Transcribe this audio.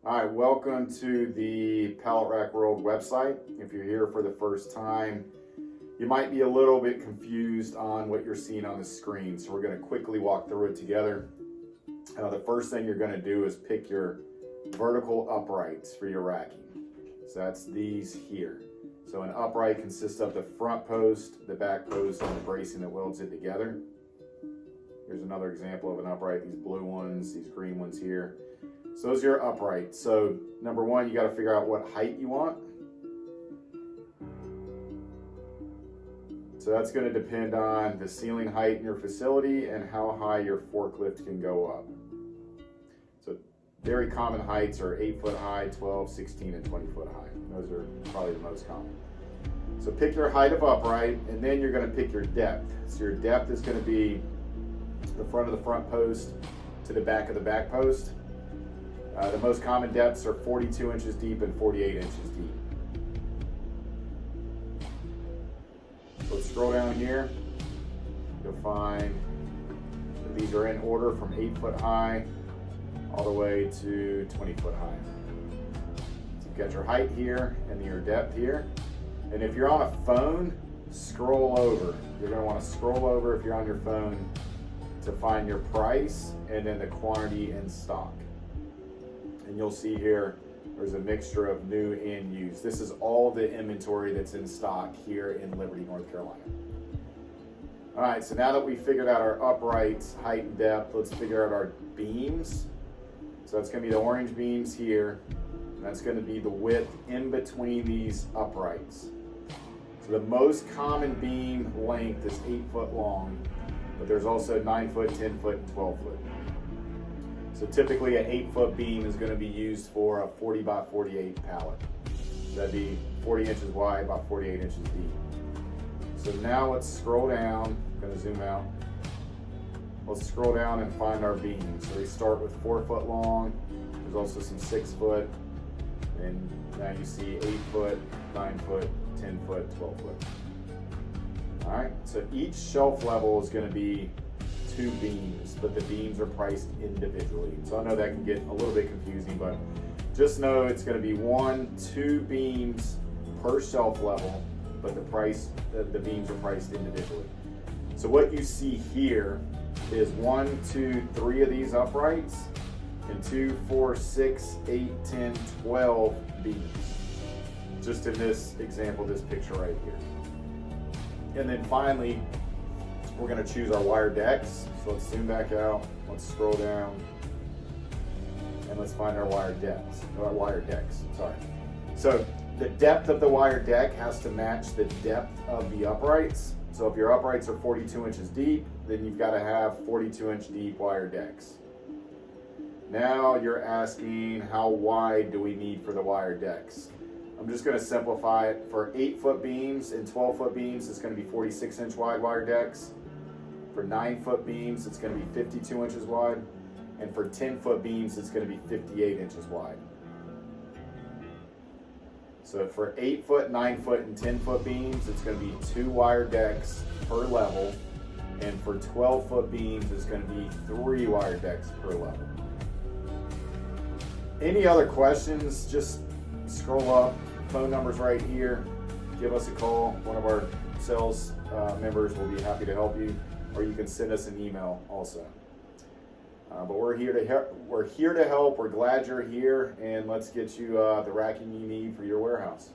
All right, welcome to the Pallet Rack World website. If you're here for the first time, you might be a little bit confused on what you're seeing on the screen. So we're going to quickly walk through it together. The first thing you're going to do is pick your vertical uprights for your racking. So that's these here. So an upright consists of the front post, the back post, and the bracing that welds it together. Here's another example of an upright, these blue ones, these green ones here. So those are your uprights. So number one, you got to figure out what height you want. So that's going to depend on the ceiling height in your facility and how high your forklift can go up. So very common heights are 8 foot high, 12, 16, and 20 foot high. Those are probably the most common. So pick your height of upright, and then you're going to pick your depth. So your depth is going to be the front of the front post to the back of the back post. The most common depths are 42 inches deep and 48 inches deep. So let's scroll down here. You'll find that these are in order from 8 foot high all the way to 20 foot high. So you've got your height here and your depth here. And if you're on a phone, scroll over. You're going to want to scroll over if you're on your phone to find your price and then the quantity in stock. And you'll see here, there's a mixture of new and used. This is all the inventory that's in stock here in Liberty, North Carolina. All right, so now that we figured out our uprights, height and depth, let's figure out our beams. So that's gonna be the orange beams here, and that's gonna be the width in between these uprights. So the most common beam length is 8 foot long, but there's also 9 foot, 10 foot, and 12 foot. So typically an 8 foot beam is going to be used for a 40 by 48 pallet. That'd be 40 inches wide by 48 inches deep. So now let's scroll down. I'm going to zoom out. Let's scroll down and find our beams. So we start with 4 foot long. There's also some 6 foot. And now you see 8 foot, 9 foot, 10 foot, 12 foot. All right, so each shelf level is going to be 2 beams, but the beams are priced individually. So I know that can get a little bit confusing, but just know it's going to be 2 beams per shelf level, but the beams are priced individually. So what you see here is 1, 2, 3 of these uprights, and 2, 4, 6, 8, 10, 12 beams. Just in this example, this picture right here. And then finally, we're going to choose our wire decks. So let's zoom back out. Let's scroll down, and let's find our wire decks. Sorry. So the depth of the wire deck has to match the depth of the uprights. So if your uprights are 42 inches deep, then you've got to have 42-inch deep wire decks. Now you're asking, how wide do we need for the wire decks? I'm just going to simplify it. For 8 foot beams and 12 foot beams, it's going to be 46-inch wide wire decks. For 9 foot beams, it's going to be 52 inches wide. And for 10 foot beams, it's going to be 58 inches wide. So for 8 foot, 9 foot, and 10 foot beams, it's going to be 2 wire decks per level. And for 12 foot beams, it's going to be 3 wire decks per level. Any other questions, just scroll up. Phone number's right here. Give us a call. One of our sales members will be happy to help you, or you can send us an email also. But we're here to help. We're glad you're here, and let's get you the racking you need for your warehouse.